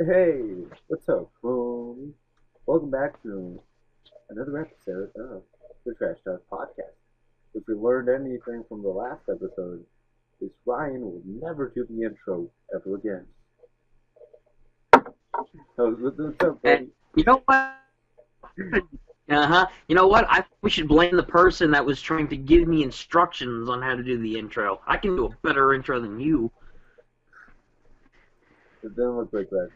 Hey, what's up, homie? Welcome back to another episode of the Trash Talk Podcast. If we learned anything from the last episode, is Ryan will never do the intro ever again. So, what's up, And buddy? you know what? You know what? I think we should blame the person that was trying to give me instructions on how to do the intro. I can do a better intro than you. It didn't look like that.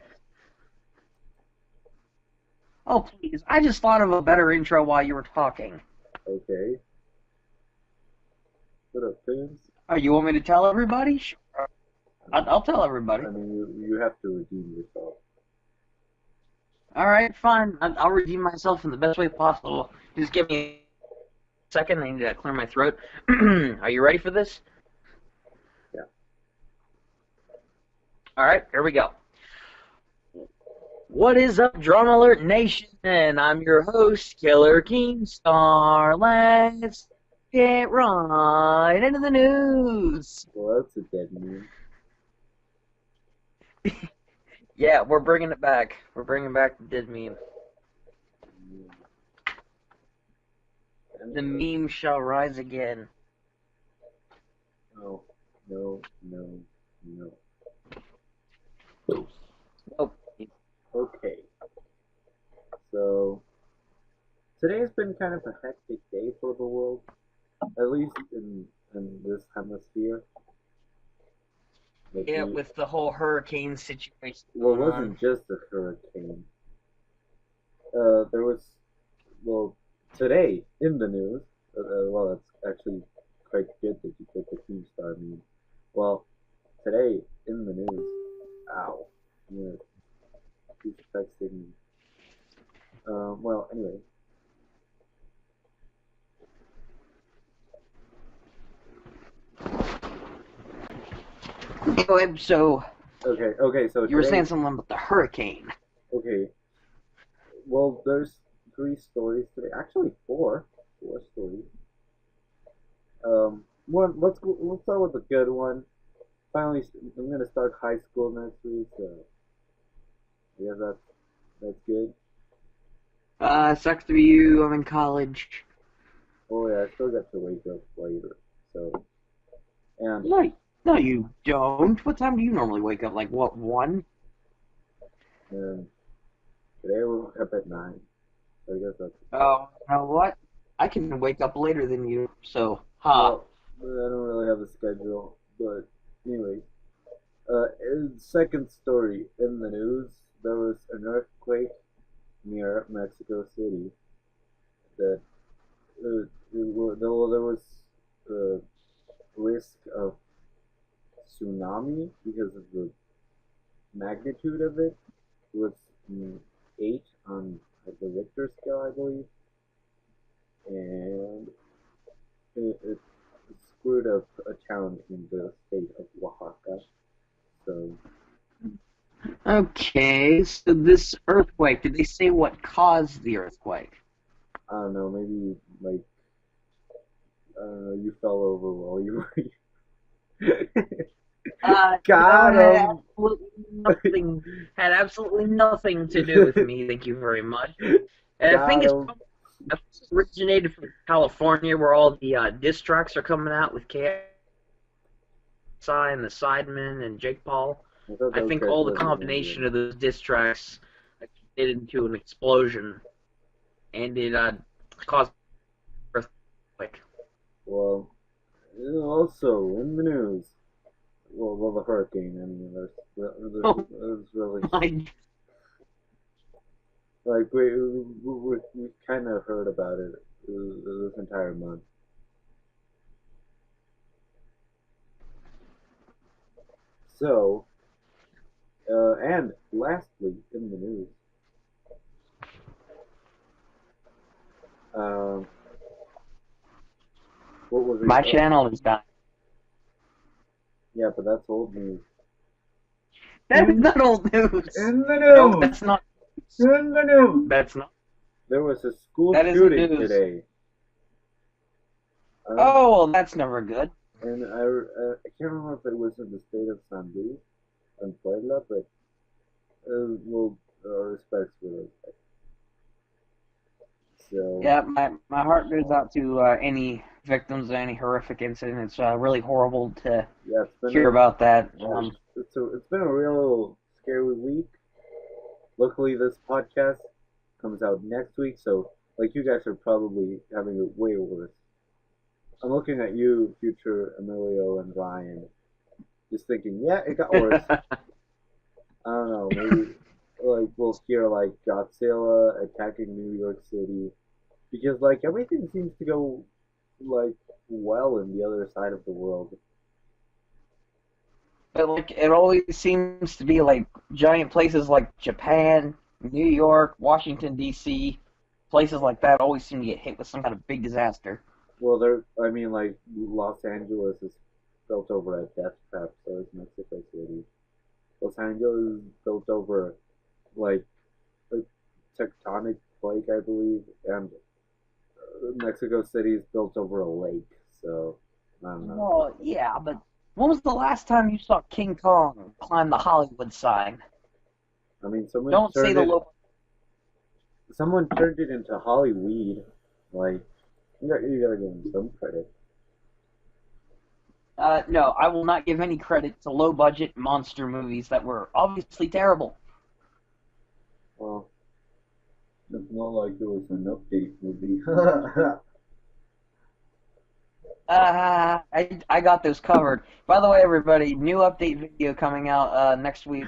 Oh, please. I just thought of a better intro while you were talking. Okay. What up, Pins? Oh, you want me to tell everybody? Sure. I'll tell everybody. I mean, you have to redeem yourself. All right, fine. I'll redeem myself in the best way possible. Just give me a second. I need to clear my throat. Are you ready for this? Yeah. All right, here we go. What is up, Drama Alert Nation? I'm your host, Killer Keemstar. Let's get right into the news. Well, that's a dead meme. Yeah, we're bringing it back. We're bringing back the dead meme. The meme shall rise again. No, no, no, no. Oh, Okay. So, today's been kind of a hectic day for the world, at least in this hemisphere. Like yeah, with the whole hurricane situation well, it going wasn't on. just a hurricane. There was, well, today in the news. Well, it's actually quite good that you put the Keemstar meme. Well, today in the news. Ow. Yeah, he's texting me. Well, anyway. Anyway, so Okay, so you were today, saying something about the hurricane. okay, well, there's three stories today. Actually, four stories. Let's start with the good one. Finally, I'm gonna start high school next week, so I guess that's good. Sucks to be you. I'm in college. Oh yeah, I still got to wake up later. So and No, no, you don't. What time do you normally wake up? Like, what, 1? and today I woke up at 9. So I guess that's Oh, you know what? I can wake up later than you, so, well. I don't really have a schedule, but anyway. Second story in the news: there was an earthquake near Mexico City that there was a risk of tsunami because of the magnitude of it. It was 8 on the Richter scale, I believe, and it screwed up a town in the state of Oaxaca. So Okay, so this earthquake, did they say what caused the earthquake? I don't know, maybe like you fell over while you were. No, Got him. had absolutely nothing to do with me, thank you very much. And Got him. I think it's originated from California, where all the diss tracks are coming out with KSI and the Sidemen and Jake Paul. I thought I that was think Chris all the Resident combination of those diss tracks did into an explosion, and it caused an earthquake. Well, also in the news. Well, the hurricane. I mean, Oh there's really my! like we kind of heard about it this entire month. So, and lastly, in the news, um, what was it? My channel is dying. Yeah, but that's old news. That is not old news. In the No, news. that's not. In the news. That's not. There was a school That isn't shooting news. today. Oh, well, that's never good. And I can't remember if it was in the state of San Luis and Puebla, but Well, respects for those. So Yeah, my heart goes out to any victims of any horrific incident. It's really horrible to yeah, hear about that. it's been a real scary week. Luckily, this podcast comes out next week, so like you guys are probably having it way worse. I'm looking at you, future Emilio and Ryan, just thinking, yeah, it got worse. I don't know, maybe like we'll hear like Godzilla attacking New York City because like everything seems to go like well in the other side of the world. But like it always seems to be like giant places like Japan, New York, Washington D.C., places like that always seem to get hit with some kind of big disaster. Well, there, I mean, like Los Angeles is built over a death trap, so is Mexico City. Los Angeles is built over like a tectonic plate, I believe, and Mexico City is built over a lake. So I don't know. Well, yeah, but when was the last time you saw King Kong climb the Hollywood sign? I mean, Don't say the local. someone turned it into Hollyweed. Like you gotta give them some credit. No, I will not give any credit to low-budget monster movies that were obviously terrible. Well, it's not like it was an update movie. I got those covered. By the way, everybody, new update video coming out next week.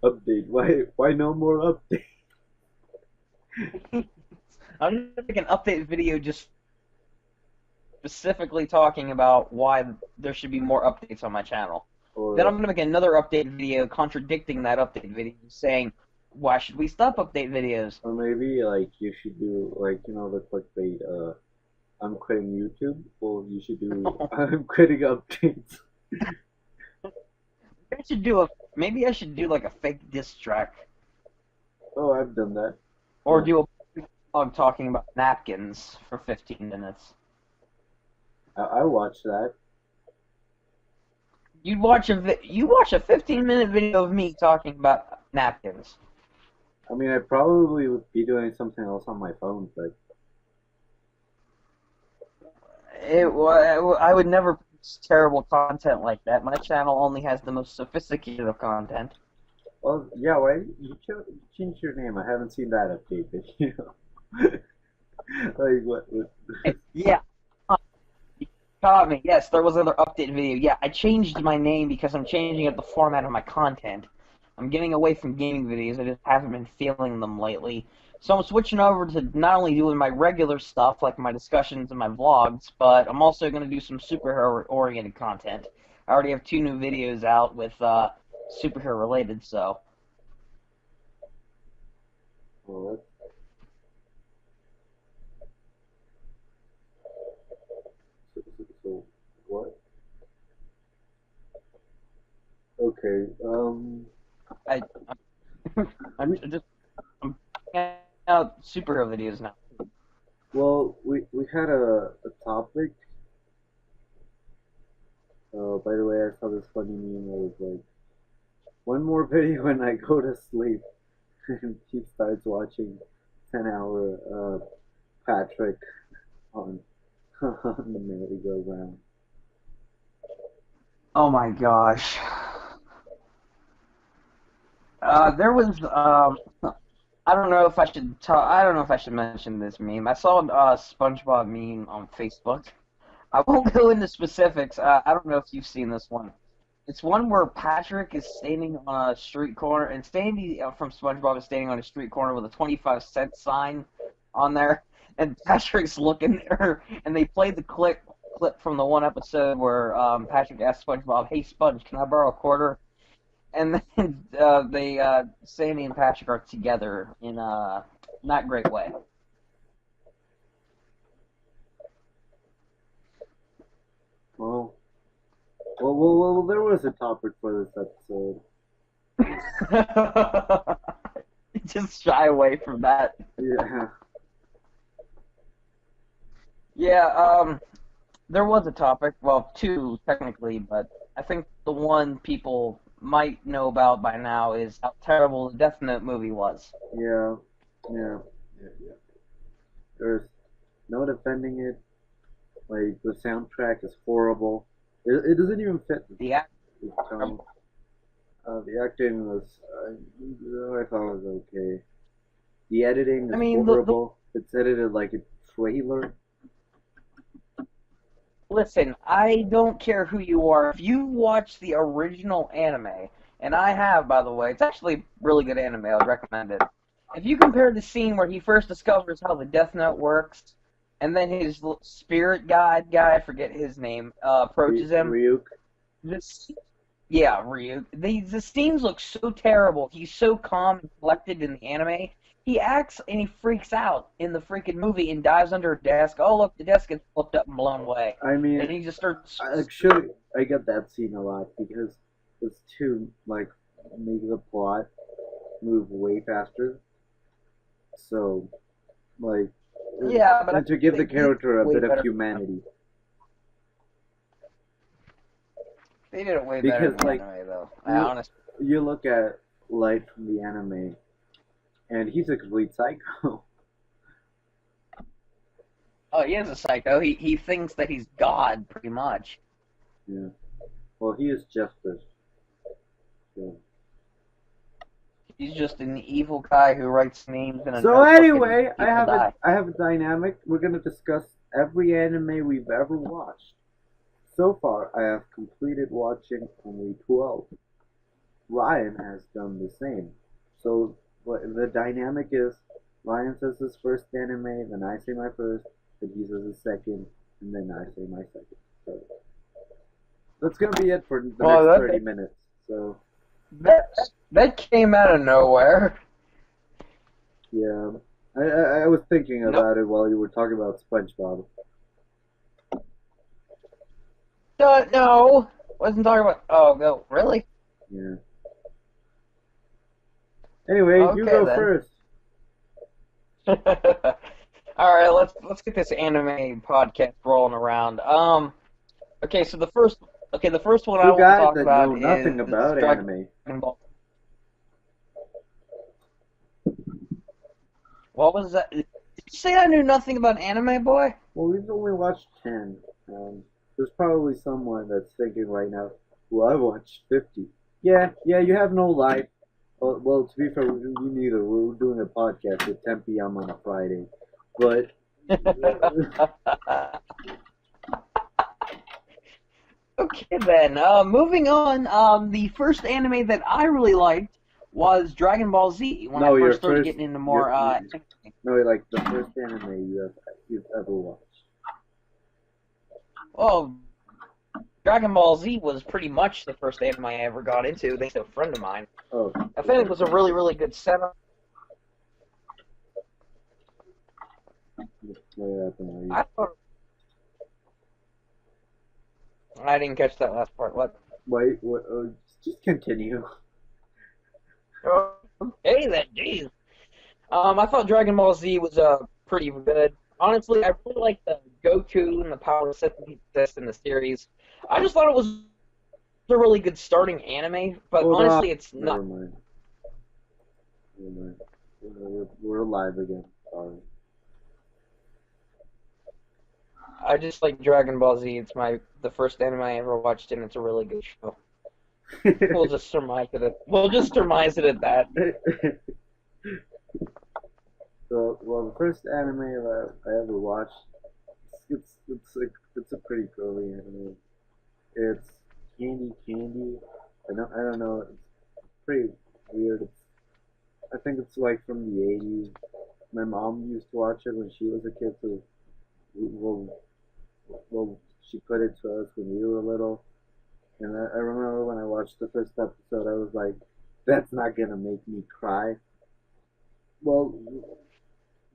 Update. Why no more update? I'm gonna make an update video just specifically talking about why there should be more updates on my channel. Then I'm Or gonna make another update video contradicting that update video, saying why should we stop update videos? or maybe like you should do like the clickbait. I'm quitting YouTube. Well, you should do I'm quitting updates. I should do a maybe I should do like a fake diss track Oh, I've done that. or Yeah. do a vlog talking about napkins for 15 minutes. I watched that. You watch a 15-minute video of me talking about napkins. I mean, I probably would be doing something else on my phone, but I would never produce terrible content like that. My channel only has the most sophisticated of content. well, yeah. Why you changed your name? I haven't seen that update video. Like what? Yeah, you caught me. Yes, there was another update video. Yeah, I changed my name because I'm changing up the format of my content. I'm getting away from gaming videos. I just haven't been feeling them lately. So I'm switching over to not only doing my regular stuff, like my discussions and my vlogs, but I'm also going to do some superhero-oriented content. I already have 2 new videos out with superhero-related, so... Well, so what? Okay. I, I'm just I'm putting out superhero videos now. Well, we had a topic. By the way, I saw this funny meme that was like, one more video and I go to sleep. And he starts watching 10-hour Patrick on on the merry-go-round. Oh my gosh. There was I don't know if I should talk. I don't know if I should mention this meme. I saw a SpongeBob meme on Facebook. I won't go into specifics. I don't know if you've seen this one. It's one where Patrick is standing on a street corner, and Sandy from SpongeBob is standing on a street corner with a 25-cent sign on there, and Patrick's looking there, and they played the clip from the one episode where Patrick asked SpongeBob, "Hey Sponge, can I borrow a quarter?" And then Sandy and Patrick are together in a not great way. Well, well, there was a topic for this episode. Just shy away from that. Yeah. Yeah, there was a topic, well, 2 technically, but I think the one people might know about by now is how terrible the Death Note movie was. Yeah, yeah, yeah. There's no defending it. Like the soundtrack is horrible. It doesn't even fit The act, the tone. The acting was, I thought it was okay. The editing I is mean, horrible. It's edited like a trailer. listen, I don't care who you are. If you watch the original anime, and I have, by the way, it's actually really good anime. I would recommend it. If you compare the scene where he first discovers how the Death Note works, and then his spirit guide guy, I forget his name, approaches him. Ryuk. This, yeah, Ryu. The scenes look so terrible. He's so calm and collected in the anime. He acts and he freaks out in the freaking movie and dives under a desk. Oh, look, the desk gets flipped up and blown away. I mean, And he just starts. actually, I get that scene a lot because it's to like make the plot move way faster. So, like, Yeah, but I and to give think the they did it character a way bit of better. humanity. They did it way better in Because, the like, anime, though. I you, honestly. you look at Light from the anime, and he's a complete psycho. Oh, he is a psycho. He thinks that he's God, pretty much. Yeah. Well, he is justice. So, He's just an evil guy who writes names in a so notebook and anyway, people die. I have a dynamic. We're gonna discuss every anime we've ever watched. So far, I have completed watching only 12. Ryan has done the same. So what the dynamic is, Ryan says his first anime, then I say my first, then he says his second, and then I say my second. So that's gonna be it for the Well, next 30 minutes. So that that came out of nowhere. yeah, I was thinking Nope. about it while you were talking about SpongeBob. No, wasn't talking about. Oh no, really? Yeah. Anyway, you Okay go then. first. All right, let's get this anime podcast rolling around. Okay, so the first one I Two want to guys talk that about know nothing is about Dragon anime. Ball. What was that? Did you say I knew nothing about anime, boy? Well, we've only watched 10. There's probably someone that's thinking right now, well, I watched 50. Yeah, you have no life. Well, to be fair, we neither. We're doing a podcast at 10 p.m. on a Friday. But, Okay then. Moving on. The first anime that I really liked was Dragon Ball Z when no, I your first started first, getting into your, more no, like the first anime you've ever watched. well, Dragon Ball Z was pretty much the first anime I ever got into, thanks to a friend of mine. Oh, I think it was a really, really good setup. what happened? I thought I didn't catch that last part. What? Wait, what? Just continue. Okay then, jeez. I thought Dragon Ball Z was pretty good. Honestly, I really liked the Goku and the power synthesis in the series. I just thought it was a really good starting anime, but Hold on. honestly, it's not. Never mind. Never mind. We're alive again. Sorry. I just like Dragon Ball Z. It's the first anime I ever watched, and it's a really good show. We'll just surmise it. We'll just surmise it at that. So, well, the first anime I ever watched, it's a pretty girly anime. It's Candy. I don't know. It's pretty weird. I think it's like from the 80s. My mom used to watch it when she was a kid, so well, she put it to us when we were little. And I remember when I watched the first episode, I was like, "That's not gonna make me cry." Well,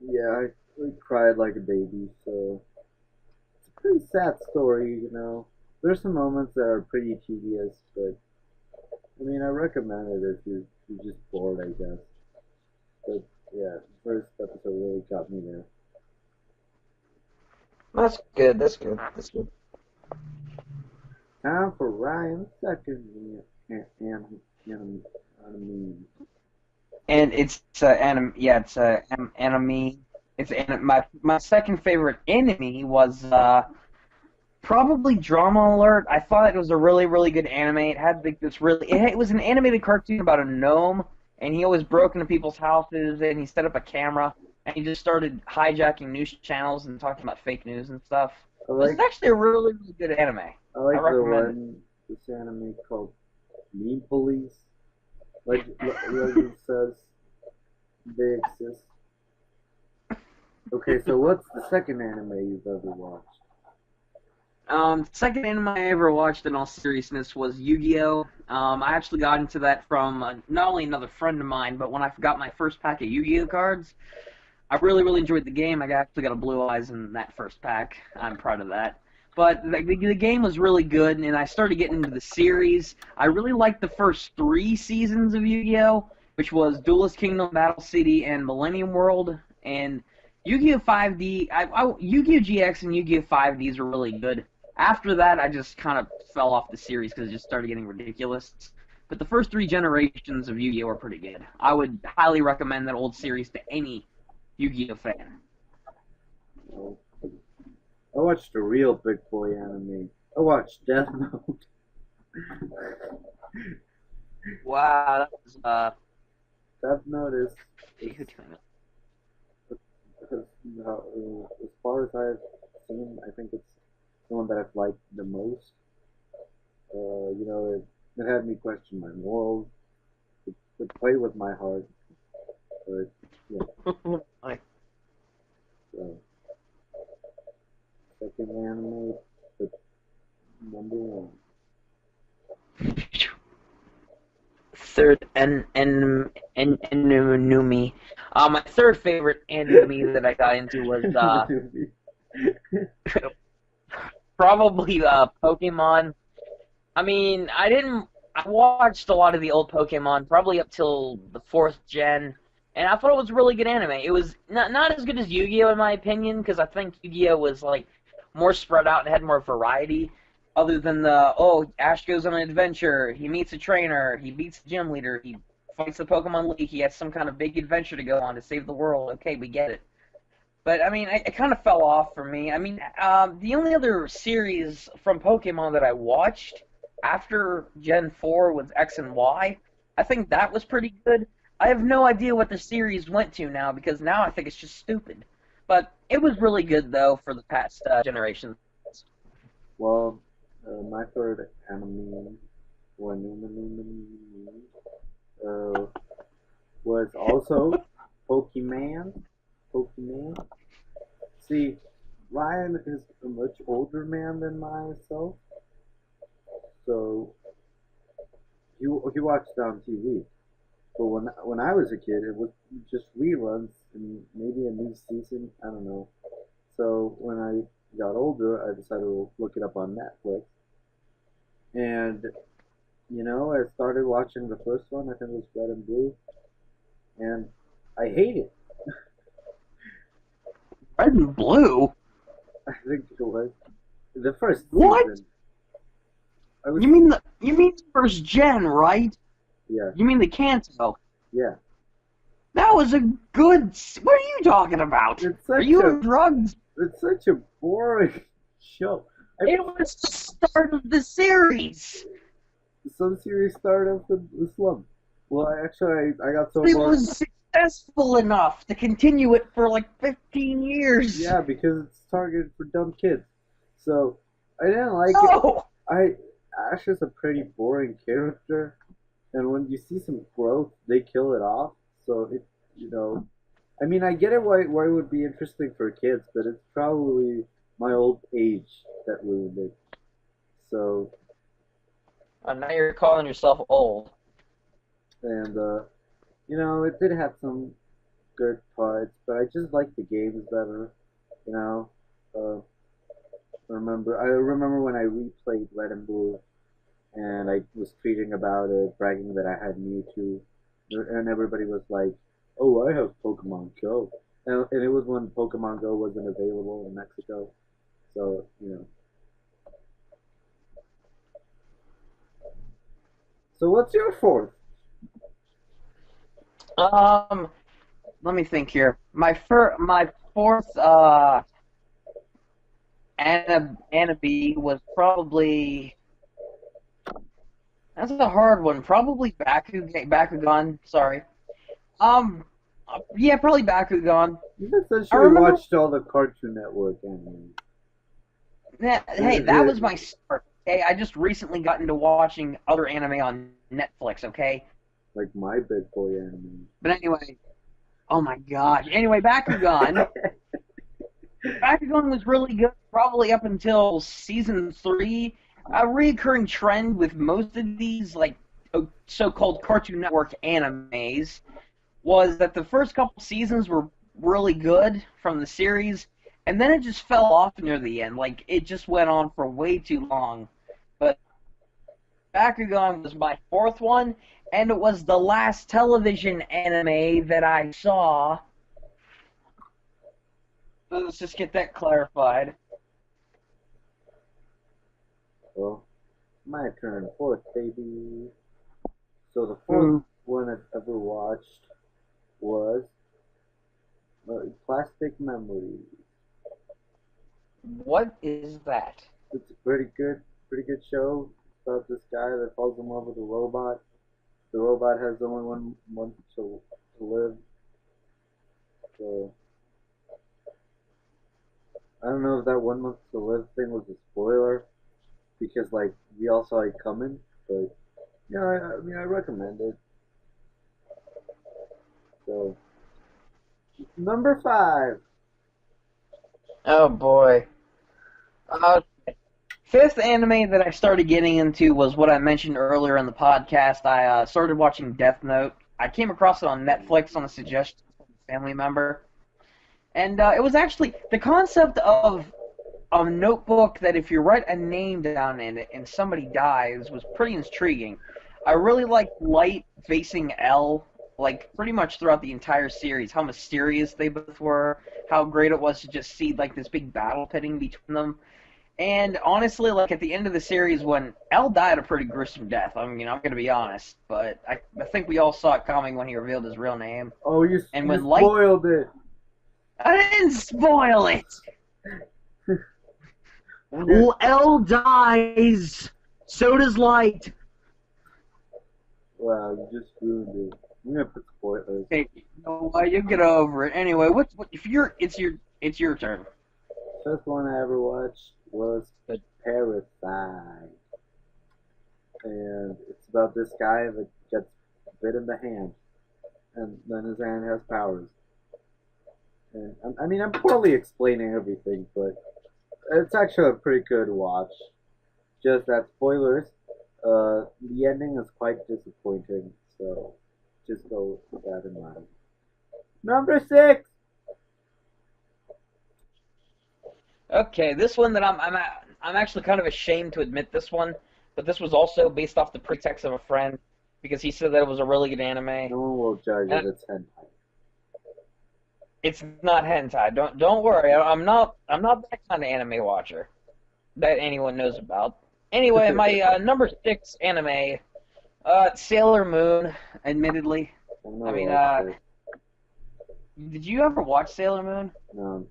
yeah, I cried like a baby, so it's a pretty sad story. There's some moments that are pretty tedious, but I mean, I recommend it if you're just bored, I guess. But yeah, the first episode really got me there. That's good. That's good. That's good. Time for Ryan's second. Anim, anime. And it's anime. My second favorite anime was probably Drama Alert. I thought it was a really good anime. It had like this it was an animated cartoon about a gnome, and he always broke into people's houses, and he set up a camera, and he just started hijacking news channels and talking about fake news and stuff. I It was like actually a really good anime. I I like the recommend it. one this anime called Meme Police. Legend says they exist. Okay, so what's the second anime you've ever watched? Second anime I ever watched in all seriousness was Yu-Gi-Oh! I actually got into that from not only another friend of mine, but when I got my first pack of Yu-Gi-Oh! Cards, I really enjoyed the game. I actually got a Blue Eyes in that first pack. I'm proud of that. But the game was really good, and I started getting into the series. I really liked the first three seasons of Yu-Gi-Oh!, which was Duelist Kingdom, Battle City, and Millennium World. And Yu-Gi-Oh! 5D, Yu-Gi-Oh! GX and Yu-Gi-Oh! 5Ds were really good. After that, I just kind of fell off the series because it just started getting ridiculous. But the first three generations of Yu-Gi-Oh! Are pretty good. I would highly recommend that old series to any Yu-Gi-Oh fan. Oh, I watched a real big boy anime. I watched Death Note. Wow, that was Death Note is phew, damn it. because as far as I've seen, I think it's the one that I've liked the most. It had me question my morals. It played with my heart. But yeah, Like, so second anime, but number one. third anime. My third favorite anime that I got into was probably Pokemon. I mean, I didn't. I watched a lot of the old Pokemon, probably up till the fourth gen, and I thought it was a really good anime. It was not as good as Yu-Gi-Oh in my opinion, because I think Yu-Gi-Oh was like more spread out and had more variety. Other than the Ash goes on an adventure, he meets a trainer, he beats the gym leader, he fights the Pokemon League, he has some kind of big adventure to go on to save the world. Okay, we get it. But I mean, it kind of fell off for me. I mean, the only other series from Pokemon that I watched after Gen 4 was X and Y. I think that was pretty good. I have no idea what the series went to now because now I think it's just stupid. But it was really good though for the past generations. Well, my third anime, one was also Pokemon. Pokemon. See, Ryan is a much older man than myself, so he watched it on TV. But when I was a kid, it was just reruns and maybe a new season. I don't know. So when I got older, I decided to look it up on Netflix, and I started watching the first one. I think it was Red and Blue, and I hate it. Red and Blue? I think it was the first What? season. I was You mean the first gen, right? yeah, You mean the Kanto? yeah. That was a good. What are you talking about? It's Are such you a on drugs? it's such a boring show. I, It was the start of the series. some series started off with the slump. Well, I got so It bored. was successful enough to continue it for like 15 years. Yeah, because it's targeted for dumb kids. So I didn't like it. No! I Ash is a pretty boring character, and when you see some growth, they kill it off. So you know, I mean, I get it why it would be interesting for kids, but it's probably my old age that ruined it. So, Now you're calling yourself old. and it did have some good parts, but I just like the games better. You know, uh, I remember when I replayed Red and Blue, and I was tweeting about it, bragging that I had Mewtwo, and everybody was like, "Oh, I have Pokemon Go," and it was when Pokemon Go wasn't available in Mexico, so So what's your fourth? Um, Let me think here. My fourth anime was probably that's a hard one. Probably Bakugan. Sorry. Um, yeah, probably Bakugan. You've I essentially remember. watched all the Cartoon Network anime. Hey, that was my start. Okay, I just recently got into watching other anime on Netflix. Okay, Like my big boy anime. but anyway, oh my gosh. Anyway, Bakugan. Bakugan was really good, probably up until season three. A recurring trend with most of these like so-called Cartoon Network animes was that the first couple seasons were really good from the series, and then it just fell off near the end. Like it just went on for way too long. But Bakugan was my fourth one, and it was the last television anime that I saw. So let's just get that clarified. Well, my turn. Fourth, baby. So the fourth Ooh. one I've ever watched was Plastic Memories. What is that? It's a pretty good show. It's about this guy that falls in love with a robot. The robot has only one month to live. So I don't know if that 1 month to live thing was a spoiler because like we all saw it coming, but yeah, I mean I recommend it. So number five. Oh boy. Uh, Fifth anime that I started getting into was what I mentioned earlier in the podcast. I started watching Death Note. I came across it on Netflix on a suggestion from a family member. And it was actually the concept of a notebook that if you write a name down in it and somebody dies was pretty intriguing. I really liked Light facing L, like pretty much throughout the entire series, how mysterious they both were, how great it was to just see like this big battle pitting between them. And honestly, like at the end of the series, when L died a pretty gruesome death, I mean, I'm gonna be honest, but I think we all saw it coming when he revealed his real name. Oh, And you when Light, spoiled it. I didn't spoil it. L dies. So does Light. Wow, you just ruined it. I'm gonna put spoilers. Hey, you know what? You get over it. Anyway, what if you're it's your turn. First one I ever watched was Parasite, and it's about this guy that gets bit in the hand, and then his hand has powers. And I mean, I'm poorly explaining everything, but it's actually a pretty good watch. Just that spoilers, the ending is quite disappointing, so just go with that in mind. Number six. Okay, this one that I'm actually kind of ashamed to admit this one, but this was also based off the pretext of a friend because he said that it was a really good anime. No one will judge if And it's hentai. it's not hentai. Don't worry. I'm not that kind of anime watcher that anyone knows about. Anyway, my number six anime, Sailor Moon. Admittedly, I've I never mean, watched it. did you ever watch Sailor Moon? No.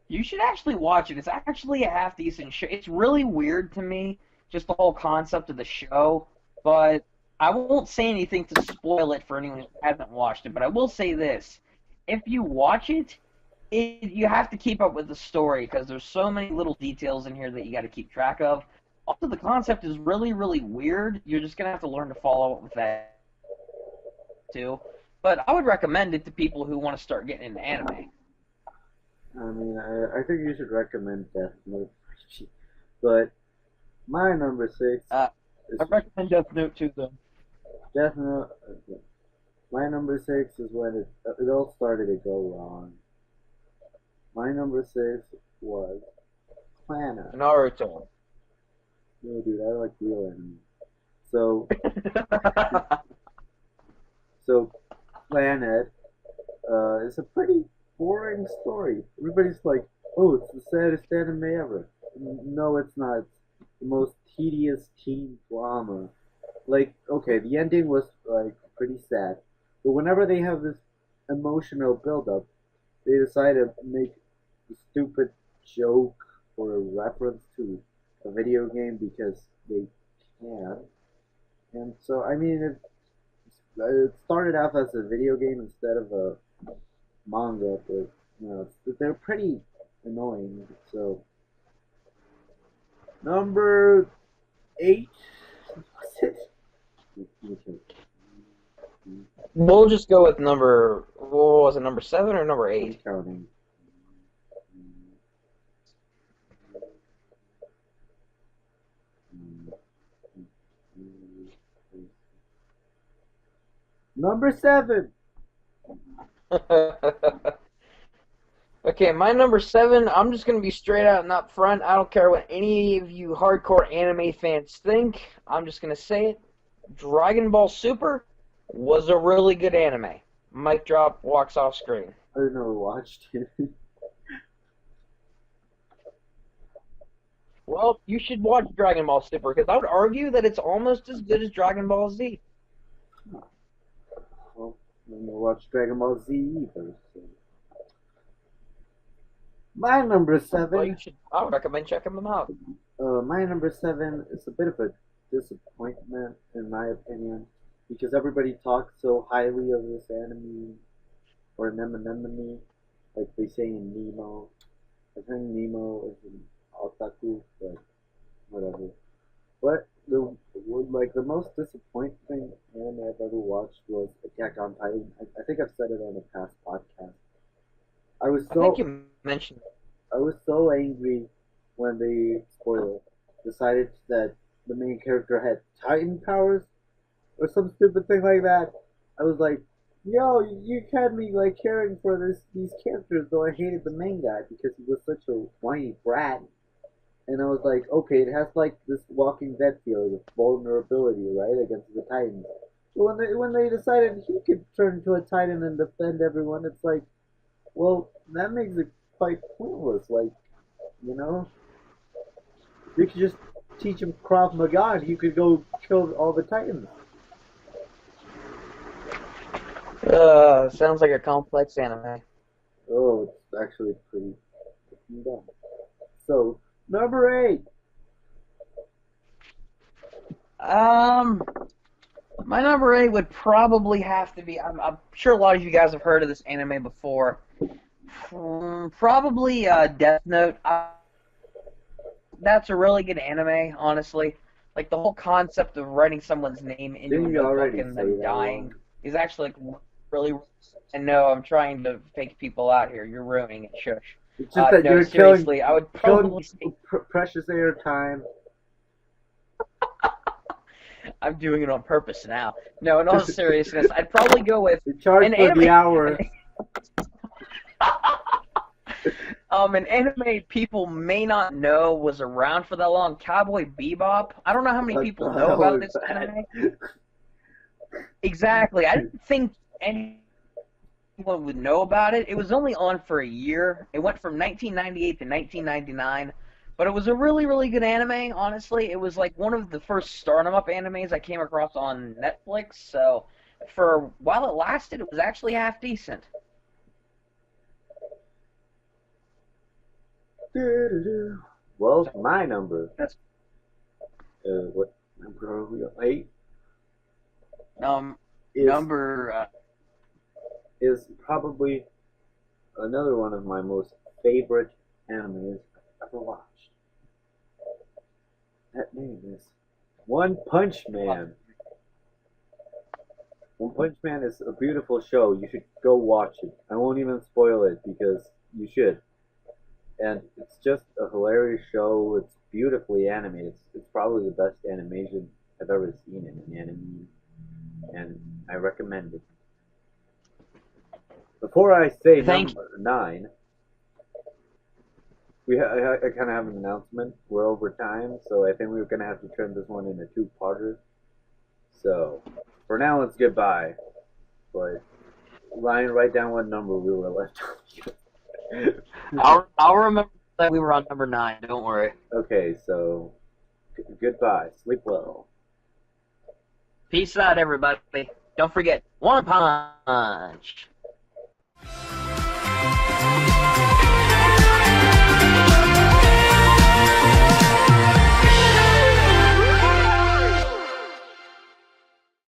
You should actually watch it. It's actually a half decent show. It's really weird to me, just the whole concept of the show. But I won't say anything to spoil it for anyone who hasn't watched it. But I will say this: if you watch it, you have to keep up with the story because there's so many little details in here that you got to keep track of. Also, the concept is really, really weird. You're just gonna have to learn to follow up with that too. But I would recommend it to people who want to start getting into anime. I mean, I think you should recommend Death Note. But my number six Uh, is I recommend Death Note too, though. Death Note. My number six is when it all started to go wrong. My number six was Planet. Naruto. No, dude, I like real anime. So, so Planet is a pretty boring story. Everybody's like, "Oh, it's the saddest anime ever." No, it's not. It's the most tedious teen drama. like okay, the ending was like pretty sad, but whenever they have this emotional build-up, they decide to make a stupid joke or a reference to a video game because they can. And so, I mean, it started off as a video game instead of a manga, but they're pretty annoying. So, number 8, what's it? We'll just go with number. What was it? Number 7 or number I'm 8? counting. Number 7. Okay, my number 7, I'm just going to be straight out and up front. I don't care what any of you hardcore anime fans think. I'm just going to say it. Dragon Ball Super was a really good anime. Mic drop, walks off screen. I never watched it. Well, you should watch Dragon Ball Super because I would argue that it's almost as good as Dragon Ball Z. Well, I never watched Dragon Ball Z either. So. My number Well, 7. I would recommend checking them out. My number 7 is a bit of a disappointment, in my opinion, because everybody talks so highly of this anime or anemone, like they say in Nemo. I think Nemo is an otaku, but whatever. But the most disappointing anime I've ever watched was Attack on Titan. I think I've said it on a past podcast. I was I think so you mentioned. I was so angry when they spoiler decided that the main character had Titan powers or some stupid thing like that. I was like, yo, you had me like caring for these characters, though I hated the main guy because he was such a whiny brat. And I was like, okay, it has like this Walking Dead feeling of vulnerability, right, against the Titans. But when they decided he could turn into a Titan and defend everyone, it's like, well, that makes it quite pointless. Like, you know, you could just teach him Krav Maga and he could go kill all the Titans. Sounds like a complex anime. Oh, it's actually pretty dumb. So, number 8. Um, my number 8 would probably have to be. I'm sure a lot of you guys have heard of this anime before. Probably Death Note. That's a really good anime, honestly. Like the whole concept of writing someone's name into a Didn't you notebook already and say them that dying one? is actually like really. And no, I'm trying to fake people out here. You're ruining it. Shush. It's just that No, you're killing seriously, I would killing probably say precious air time. I'm doing it on purpose now. No, in all seriousness, I'd probably go with You charge an for the anime. hour. An anime people may not know was around for that long. Cowboy Bebop. I don't know how many What people the know hell about is this that? anime. Exactly. I didn't think anyone would know about it. It was only on for a year. It went from 1998 to 1999. But it was a really, really good anime, honestly. It was like one of the first start 'em up animes I came across on Netflix. So for while it lasted, it was actually half decent. Well, my number. That's What number are we on? 8 is number is probably another one of my most favorite animes I've ever watched. That name is One Punch Man. One Punch Man is a beautiful show. You should go watch it. I won't even spoil it because you should. And it's just a hilarious show. It's beautifully animated. It's probably the best animation I've ever seen in an anime, and I recommend it. Before I say thank number 9, I kind of have an announcement. We're over time, so I think we're gonna have to turn this one into two-parter. So for now, let's get by. But Ryan, write down what number we were left on. I'll remember that we were on number 9. Don't worry. Okay, so goodbye. Sleep well. Peace out, everybody. Don't forget, one punch.